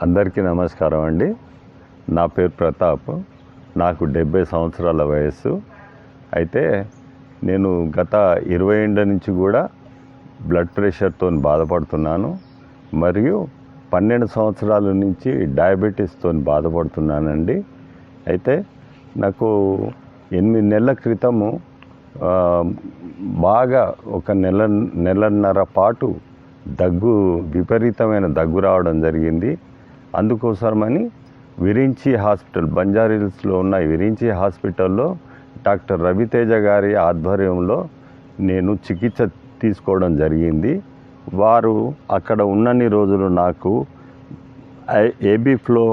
అందరికీ నమస్కారం అండి. నా పేరు ప్రతాప్. నాకు 70 సంవత్సరాల వయస్సు. అయితే నేను గత 20 ఏళ్ళ నుంచి కూడా బ్లడ్ ప్రెషర్తో బాధపడుతున్నాను. మరియు 12 సంవత్సరాల నుంచి డయాబెటీస్తో బాధపడుతున్నానండి. అయితే నాకు 8 నెలల క్రితము బాగా ఒక నెలన్నర పాటు విపరీతమైన దగ్గు రావడం జరిగింది. అందుకోసమని విరించి హాస్పిటల్, బంజారాహిల్స్లో ఉన్న విరించి హాస్పిటల్లో డాక్టర్ రవితేజ గారి ఆధ్వర్యంలో నేను చికిత్స తీసుకోవడం జరిగింది. వారు అక్కడ ఉన్నన్ని రోజులు నాకు ఏబిఫ్లో,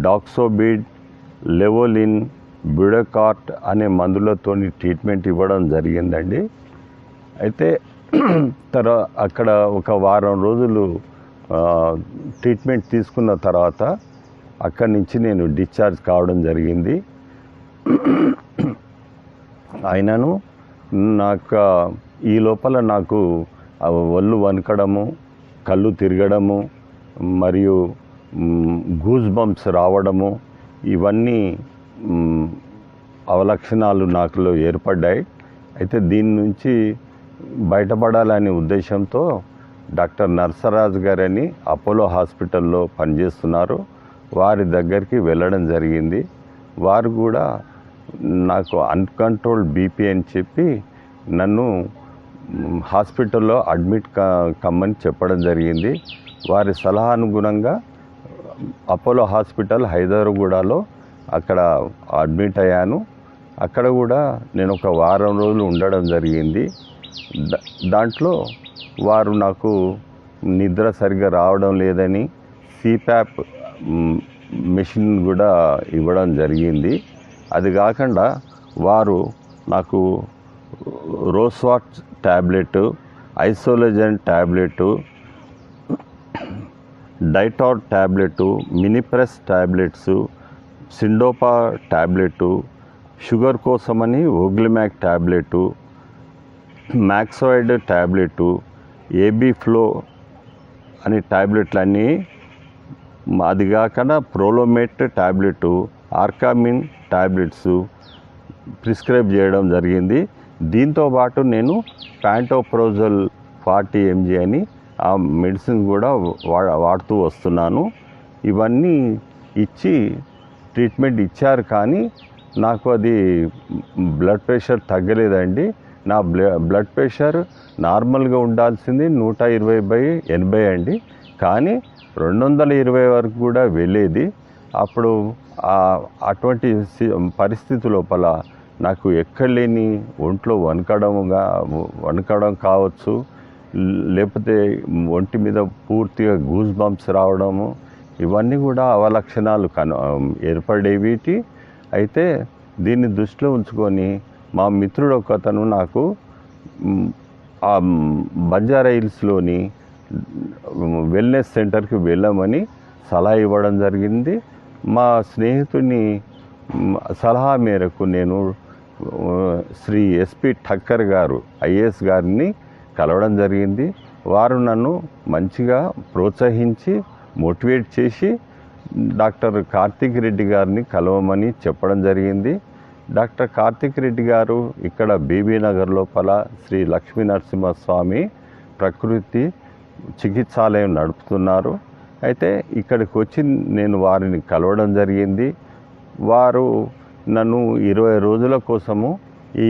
డాక్సోబిడ్, లెవోలిన్, బ్యూడోకార్ట్ అనే మందులతో ట్రీట్మెంట్ ఇవ్వడం జరిగిందండి. అయితే అక్కడ ఒక వారం రోజులు ట్రీట్మెంట్ తీసుకున్న తర్వాత అక్కడి నుంచి నేను డిశ్చార్జ్ కావడం జరిగింది. అయినను నాకు ఈ లోపల నాకు ఒళ్ళు వణకడము, కళ్ళు తిరగడము మరియు గూస్ బంప్స్ రావడము, ఇవన్నీ అవలక్షణాలు నాకులో ఏర్పడ్డాయి. అయితే దీని నుంచి బయటపడాలనే ఉద్దేశంతో డాక్టర్ నర్సరాజ్ గారని అపోలో హాస్పిటల్లో పనిచేస్తున్నారు, వారి దగ్గరికి వెళ్ళడం జరిగింది. వారు కూడా నాకు అన్కంట్రోల్డ్ బీపీ అని చెప్పి నన్ను హాస్పిటల్లో అడ్మిట్ కమ్మని చెప్పడం జరిగింది. వారి సలహా అనుగుణంగా అపోలో హాస్పిటల్ హైదరాబాద్లో అక్కడ అడ్మిట్ అయ్యాను. అక్కడ కూడా నేను ఒక వారం రోజులు ఉండడం జరిగింది. దాంట్లో వారు నాకు నిద్ర సరిగ్గా రావడం లేదని సిప్యాప్ మెషిన్ కూడా ఇవ్వడం జరిగింది. అది కాకుండా వారు నాకు రోస్వాట్ ట్యాబ్లెట్, ఐసోలేజన్ tablet, Dytor tablet, Minipress tablets, Syndopa tablet, sugar కోసమని ఓగ్లిమాక్ ట్యాబ్లెట్, మ్యాక్సాయిడ్ ట్యాబ్లెట్, ఏబిఫ్లో అనే ట్యాబ్లెట్లన్నీ, అది కాకుండా ప్రోలోమేట్ ట్యాబ్లెట్, ఆర్కామిన్ ట్యాబ్లెట్స్ ప్రిస్క్రైబ్ చేయడం జరిగింది. దీంతోపాటు నేను ప్యాంటోప్రోజల్ 40 mg అని ఆ మెడిసిన్ కూడా వాడుతూ వస్తున్నాను. ఇవన్నీ ఇచ్చి ట్రీట్మెంట్ ఇచ్చారు, కానీ నాకు అది బ్లడ్ ప్రెషర్ తగ్గలేదండి. నా బ్లడ్ ప్రెషర్ నార్మల్గా ఉండాల్సింది 120/80 అండి, కానీ 220 వరకు కూడా వెళ్ళేది. అప్పుడు అటువంటి పరిస్థితి లోపల నాకు ఎక్కడ లేని ఒంట్లో వణకడం కావచ్చు, లేకపోతే ఒంటి మీద పూర్తిగా గూస్ బంప్స్ రావడము, ఇవన్నీ కూడా అవలక్షణాలు ఏర్పడేవి. అయితే దీన్ని దృష్టిలో ఉంచుకొని మా మిత్రుడు ఒకతను నాకు ఆ బంజారాహిల్స్లోని వెల్నెస్ సెంటర్కి వెళ్ళమని సలహా ఇవ్వడం జరిగింది. మా స్నేహితుని సలహా మేరకు నేను శ్రీ ఎస్పి ఠక్కర్ గారు, ఐఏఎస్ గారిని కలవడం జరిగింది. వారు నన్ను మంచిగా ప్రోత్సహించి మోటివేట్ చేసి డాక్టర్ కార్తిక్ రెడ్డి గారిని కలవమని చెప్పడం జరిగింది. డాక్టర్ కార్తిక్ రెడ్డి గారు ఇక్కడ బీబీ నగర్ లోపల శ్రీ లక్ష్మీ నరసింహస్వామి ప్రకృతి చికిత్సాలయం నడుపుతున్నారు. అయితే ఇక్కడికి వచ్చి నేను వారిని కలవడం జరిగింది. వారు నన్ను 20 రోజుల కోసము ఈ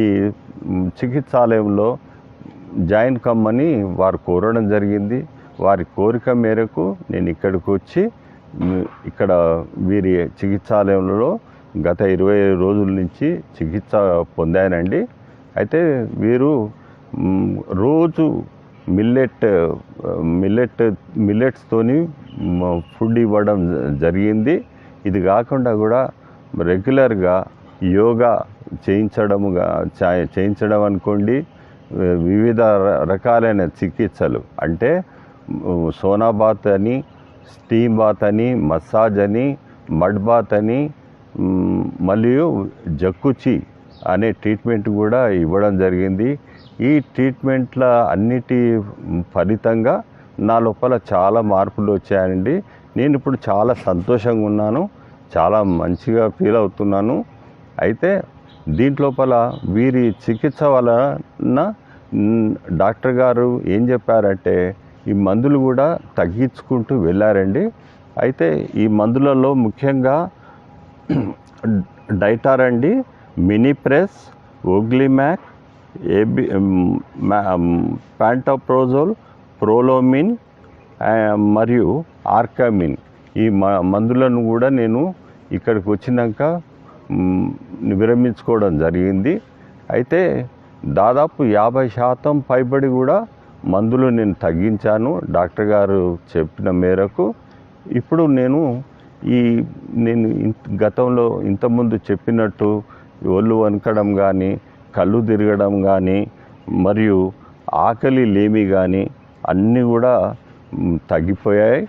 చికిత్సాలయంలో జాయిన్ కమ్మని వారు కోరడం జరిగింది. వారి కోరిక మేరకు నేను ఇక్కడికి వచ్చి ఇక్కడ వీరి చికిత్సాలయంలో గత 20 రోజుల నుంచి చికిత్స పొందానండి. అయితే వీరు రోజు మిల్లెట్స్తోని ఫుడ్ ఇవ్వడం జరిగింది. ఇది కాకుండా కూడా రెగ్యులర్గా యోగా చేయించడం అనుకోండి, వివిధ రకాలైన చికిత్సలు అంటే సోనా బాత్ అని, స్టీమ్ బాత్ అని, మసాజ్ అని, మడ్ బాత్ అని, మరియు జక్కుచి అనే ట్రీట్మెంట్ కూడా ఇవ్వడం జరిగింది. ఈ ట్రీట్మెంట్ల అన్నిటి ఫలితంగా నా లోపల చాలా మార్పులు వచ్చాయండి. నేను ఇప్పుడు చాలా సంతోషంగా ఉన్నాను, చాలా మంచిగా ఫీల్ అవుతున్నాను. అయితే దీంట్లోపల వీరి చికిత్స వలన డాక్టర్ గారు ఏం చెప్పారంటే ఈ మందులు కూడా తగ్గించుకుంటూ వెళ్ళారండి. అయితే ఈ మందులలో ముఖ్యంగా డైటార్ అండి, మినిప్రెస్, ఓగ్లిమాక్, ప్యాంటోప్రోజోల్, ప్రోలోమిన్ మరియు ఆర్కామిన్ ఈ మందులను కూడా నేను ఇక్కడికి వచ్చినాక విరమించుకోవడం జరిగింది. అయితే దాదాపు 50% పైబడి కూడా మందులు నేను తగ్గించాను డాక్టర్ గారు చెప్పిన మేరకు. ఇప్పుడు నేను గతంలో ఇంతకుముందు చెప్పినట్టు ఒళ్ళు వణకడం కానీ, కళ్ళు తిరగడం కానీ, మరియు ఆకలి లేమి కానీ అన్నీ కూడా తగ్గిపోయాయి.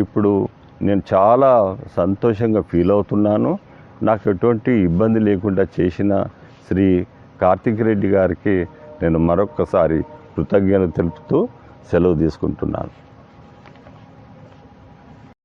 ఇప్పుడు నేను చాలా సంతోషంగా ఫీల్ అవుతున్నాను. నాకు ఎటువంటి ఇబ్బంది లేకుండా చేసిన శ్రీ కార్తిక్ రెడ్డి గారికి నేను మరొక్కసారి కృతజ్ఞత తెలుపుతూ సెలవు తీసుకుంటున్నాను.